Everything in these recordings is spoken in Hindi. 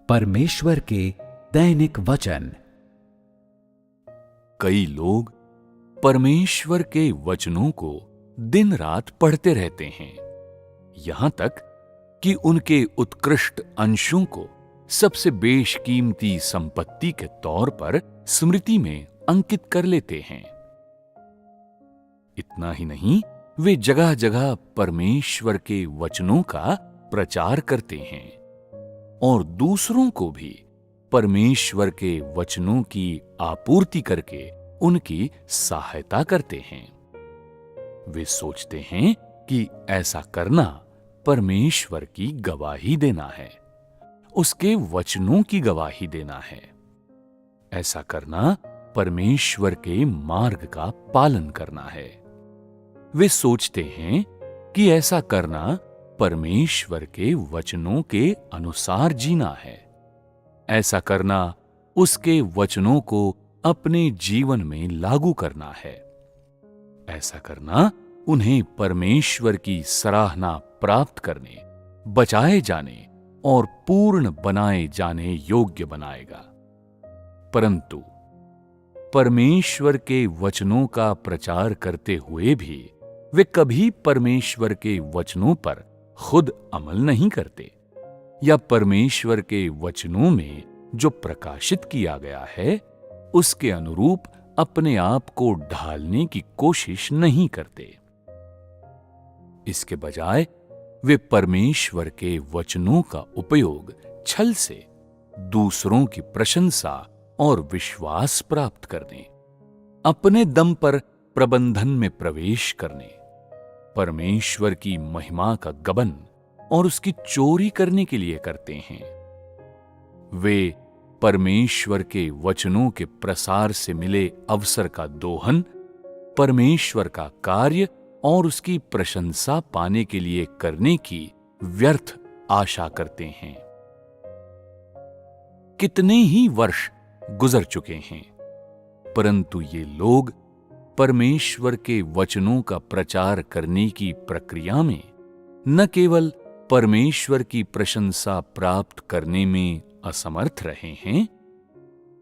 परमेश्वर के दैनिक वचन। कई लोग परमेश्वर के वचनों को दिन रात पढ़ते रहते हैं, यहां तक कि उनके उत्कृष्ट अंशों को सबसे बेशकीमती संपत्ति के तौर पर स्मृति में अंकित कर लेते हैं। इतना ही नहीं, वे जगह जगह परमेश्वर के वचनों का प्रचार करते हैं और दूसरों को भी परमेश्वर के वचनों की आपूर्ति करके उनकी सहायता करते हैं। वे सोचते हैं कि ऐसा करना परमेश्वर की गवाही देना है, उसके वचनों की गवाही देना है। ऐसा करना परमेश्वर के मार्ग का पालन करना है। वे सोचते हैं कि ऐसा करना परमेश्वर के वचनों के अनुसार जीना है। ऐसा करना उसके वचनों को अपने जीवन में लागू करना है। ऐसा करना उन्हें परमेश्वर की सराहना प्राप्त करने, बचाए जाने और पूर्ण बनाए जाने योग्य बनाएगा। परंतु परमेश्वर के वचनों का प्रचार करते हुए भी वे कभी परमेश्वर के वचनों पर खुद अमल नहीं करते या परमेश्वर के वचनों में जो प्रकाशित किया गया है उसके अनुरूप अपने आप को ढालने की कोशिश नहीं करते। इसके बजाय वे परमेश्वर के वचनों का उपयोग छल से दूसरों की प्रशंसा और विश्वास प्राप्त करने, अपने दम पर प्रबंधन में प्रवेश करने, परमेश्वर की महिमा का गबन और उसकी चोरी करने के लिए करते हैं। वे परमेश्वर के वचनों के प्रसार से मिले अवसर का दोहन, परमेश्वर का कार्य और उसकी प्रशंसा पाने के लिए करने की व्यर्थ आशा करते हैं। कितने ही वर्ष गुजर चुके हैं, परंतु ये लोग परमेश्वर के वचनों का प्रचार करने की प्रक्रिया में न केवल परमेश्वर की प्रशंसा प्राप्त करने में असमर्थ रहे हैं,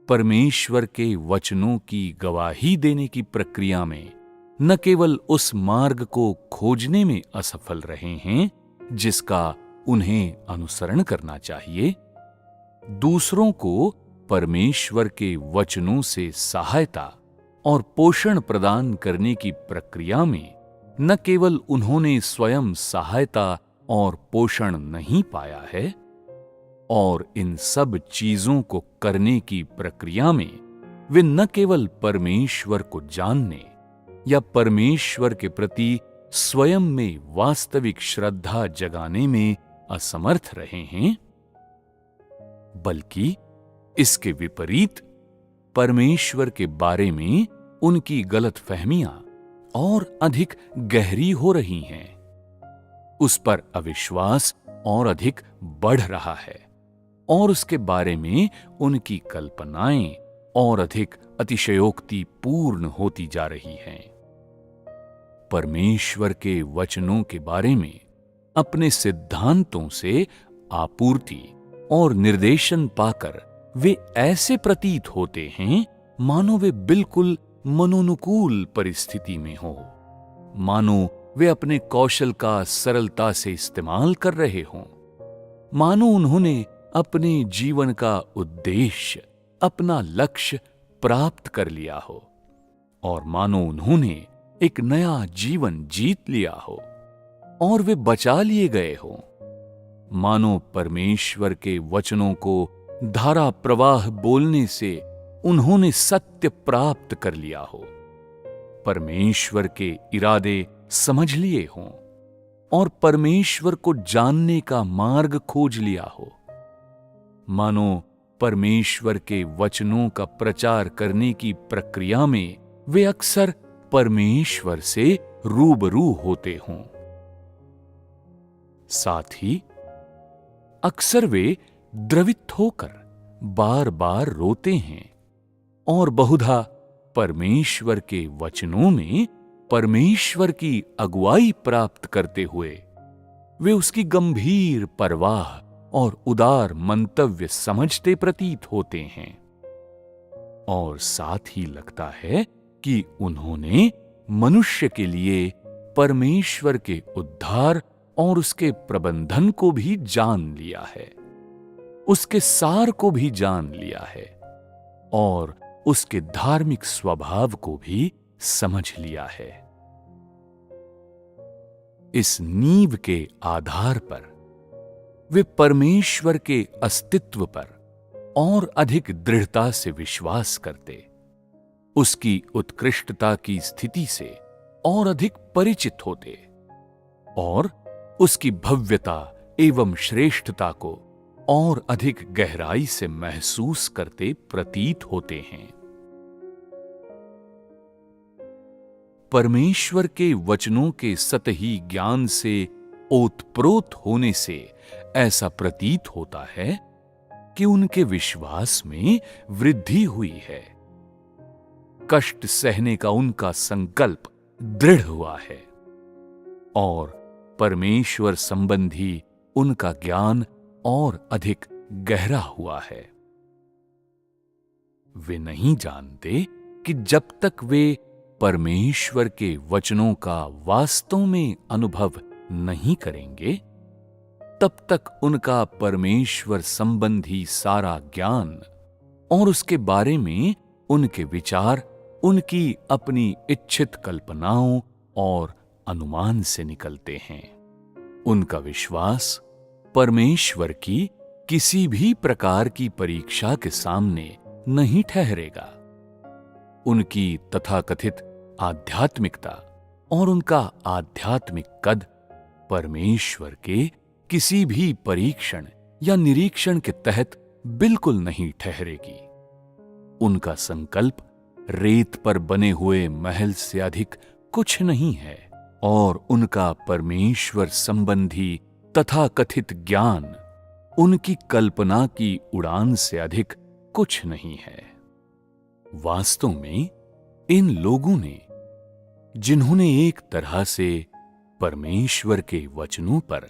परमेश्वर के वचनों की गवाही देने की प्रक्रिया में न केवल उस मार्ग को खोजने में असफल रहे हैं जिसका उन्हें अनुसरण करना चाहिए, दूसरों को परमेश्वर के वचनों से सहायता और पोषण प्रदान करने की प्रक्रिया में न केवल उन्होंने स्वयं सहायता और पोषण नहीं पाया है, और इन सब चीजों को करने की प्रक्रिया में वे न केवल परमेश्वर को जानने या परमेश्वर के प्रति स्वयं में वास्तविक श्रद्धा जगाने में असमर्थ रहे हैं, बल्कि इसके विपरीत परमेश्वर के बारे में उनकी गलतफहमियां और अधिक गहरी हो रही हैं। उस पर अविश्वास और अधिक बढ़ रहा है और उसके बारे में उनकी कल्पनाएं और अधिक अतिशयोक्ति पूर्ण होती जा रही हैं। परमेश्वर के वचनों के बारे में अपने सिद्धांतों से आपूर्ति और निर्देशन पाकर वे ऐसे प्रतीत होते हैं मानो वे बिल्कुल मनोनुकूल परिस्थिति में हो, मानो वे अपने कौशल का सरलता से इस्तेमाल कर रहे हों, मानो उन्होंने अपने जीवन का उद्देश्य, अपना लक्ष्य प्राप्त कर लिया हो, और मानो उन्होंने एक नया जीवन जीत लिया हो और वे बचा लिए गए हों, मानो परमेश्वर के वचनों को धारा प्रवाह बोलने से उन्होंने सत्य प्राप्त कर लिया हो, परमेश्वर के इरादे समझ लिए हों और परमेश्वर को जानने का मार्ग खोज लिया हो, मानो परमेश्वर के वचनों का प्रचार करने की प्रक्रिया में वे अक्सर परमेश्वर से रूबरू होते हों। साथ ही अक्सर वे द्रवित होकर बार बार रोते हैं और बहुधा परमेश्वर के वचनों में परमेश्वर की अगुवाई प्राप्त करते हुए वे उसकी गंभीर परवाह और उदार मंतव्य समझते प्रतीत होते हैं, और साथ ही लगता है कि उन्होंने मनुष्य के लिए परमेश्वर के उद्धार और उसके प्रबंधन को भी जान लिया है, उसके सार को भी जान लिया है और उसके धार्मिक स्वभाव को भी समझ लिया है। इस नींव के आधार पर वे परमेश्वर के अस्तित्व पर और अधिक दृढ़ता से विश्वास करते, उसकी उत्कृष्टता की स्थिति से और अधिक परिचित होते और उसकी भव्यता एवं श्रेष्ठता को और अधिक गहराई से महसूस करते प्रतीत होते हैं। परमेश्वर के वचनों के सतही ज्ञान से ओतप्रोत होने से ऐसा प्रतीत होता है कि उनके विश्वास में वृद्धि हुई है। कष्ट सहने का उनका संकल्प दृढ़ हुआ है और परमेश्वर संबंधी उनका ज्ञान और अधिक गहरा हुआ है। वे नहीं जानते कि जब तक वे परमेश्वर के वचनों का वास्तव में अनुभव नहीं करेंगे, तब तक उनका परमेश्वर संबंधी सारा ज्ञान और उसके बारे में उनके विचार उनकी अपनी इच्छित कल्पनाओं और अनुमान से निकलते हैं। उनका विश्वास परमेश्वर की किसी भी प्रकार की परीक्षा के सामने नहीं ठहरेगा। उनकी तथाकथित आध्यात्मिकता और उनका आध्यात्मिक कद परमेश्वर के किसी भी परीक्षण या निरीक्षण के तहत बिल्कुल नहीं ठहरेगी। उनका संकल्प रेत पर बने हुए महल से अधिक कुछ नहीं है और उनका परमेश्वर संबंधी तथाकथित ज्ञान उनकी कल्पना की उड़ान से अधिक कुछ नहीं है। वास्तव में इन लोगों ने, जिन्होंने एक तरह से परमेश्वर के वचनों पर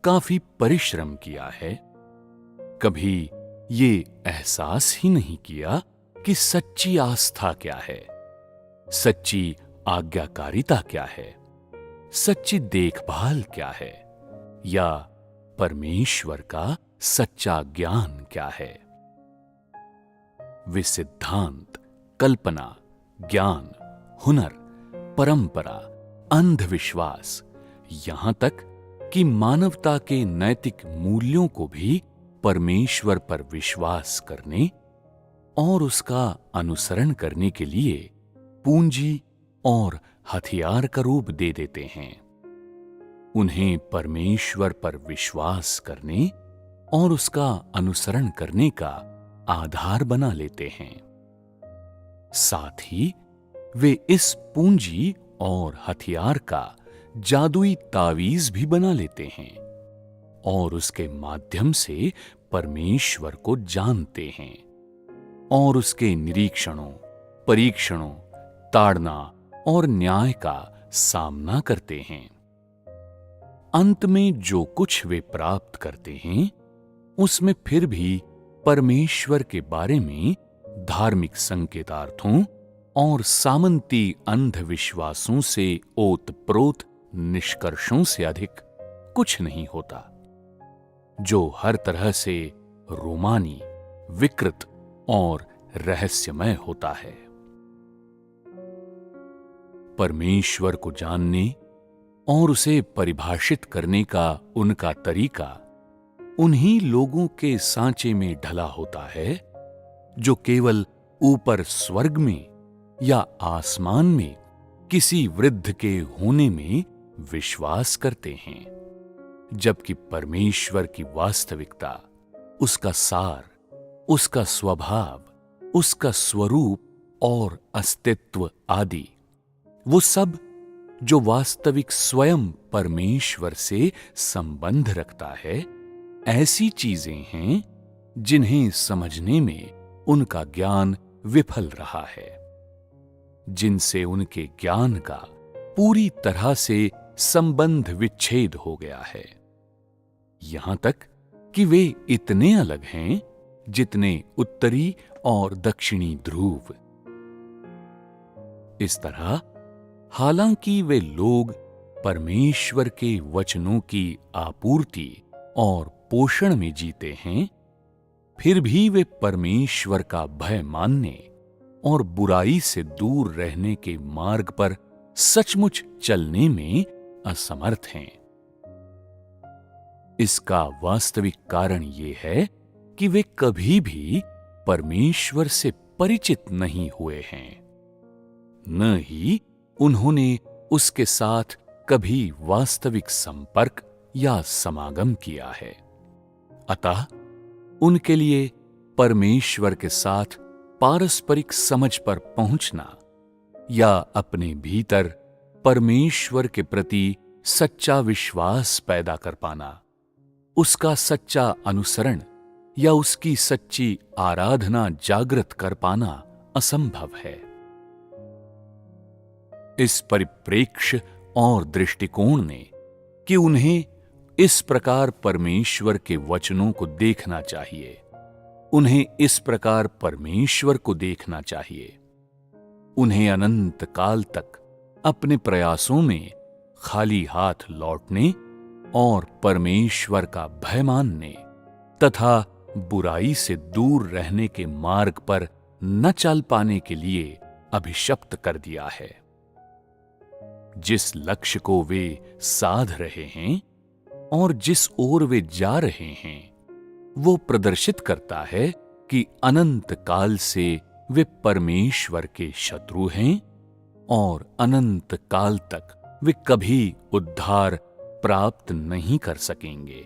काफी परिश्रम किया है, कभी ये एहसास ही नहीं किया कि सच्ची आस्था क्या है, सच्ची आज्ञाकारिता क्या है, सच्ची देखभाल क्या है या परमेश्वर का सच्चा ज्ञान क्या है। वे सिद्धांत, कल्पना, ज्ञान, हुनर, परंपरा, अंधविश्वास, यहां तक कि मानवता के नैतिक मूल्यों को भी परमेश्वर पर विश्वास करने और उसका अनुसरण करने के लिए पूंजी और हथियार का रूप दे देते हैं। उन्हें परमेश्वर पर विश्वास करने और उसका अनुसरण करने का आधार बना लेते हैं। साथ ही वे इस पूंजी और हथियार का जादुई तावीज भी बना लेते हैं और उसके माध्यम से परमेश्वर को जानते हैं और उसके निरीक्षणों, परीक्षणों, ताड़ना और न्याय का सामना करते हैं। अंत में जो कुछ वे प्राप्त करते हैं, उसमें फिर भी परमेश्वर के बारे में धार्मिक संकेतार्थों और सामंती अंधविश्वासों से ओतप्रोत निष्कर्षों से अधिक कुछ नहीं होता, जो हर तरह से रोमानी, विकृत और रहस्यमय होता है। परमेश्वर को जानने और उसे परिभाषित करने का उनका तरीका उन्हीं लोगों के सांचे में ढला होता है जो केवल ऊपर स्वर्ग में या आसमान में किसी वृद्ध के होने में विश्वास करते हैं, जबकि परमेश्वर की वास्तविकता, उसका सार, उसका स्वभाव, उसका स्वरूप और अस्तित्व आदि, वो सब जो वास्तविक स्वयं परमेश्वर से संबंध रखता है, ऐसी चीजें हैं जिन्हें समझने में उनका ज्ञान विफल रहा है, जिनसे उनके ज्ञान का पूरी तरह से संबंध विच्छेद हो गया है। यहां तक कि वे इतने अलग हैं जितने उत्तरी और दक्षिणी ध्रुव। इस तरह हालांकि वे लोग परमेश्वर के वचनों की आपूर्ति और पोषण में जीते हैं, फिर भी वे परमेश्वर का भय मानने और बुराई से दूर रहने के मार्ग पर सचमुच चलने में असमर्थ हैं। इसका वास्तविक कारण यह है कि वे कभी भी परमेश्वर से परिचित नहीं हुए हैं, न ही उन्होंने उसके साथ कभी वास्तविक संपर्क या समागम किया है। अतः उनके लिए परमेश्वर के साथ पारस्परिक समझ पर पहुंचना या अपने भीतर परमेश्वर के प्रति सच्चा विश्वास पैदा कर पाना, उसका सच्चा अनुसरण या उसकी सच्ची आराधना जागृत कर पाना असंभव है। इस परिप्रेक्ष्य और दृष्टिकोण ने कि उन्हें इस प्रकार परमेश्वर के वचनों को देखना चाहिए, उन्हें इस प्रकार परमेश्वर को देखना चाहिए, उन्हें अनंत काल तक अपने प्रयासों में खाली हाथ लौटने और परमेश्वर का भय मानने तथा बुराई से दूर रहने के मार्ग पर न चल पाने के लिए अभिशप्त कर दिया है। जिस लक्ष्य को वे साध रहे हैं और जिस ओर वे जा रहे हैं, वो प्रदर्शित करता है कि अनंत काल से वे परमेश्वर के शत्रु हैं और अनंत काल तक वे कभी उद्धार प्राप्त नहीं कर सकेंगे।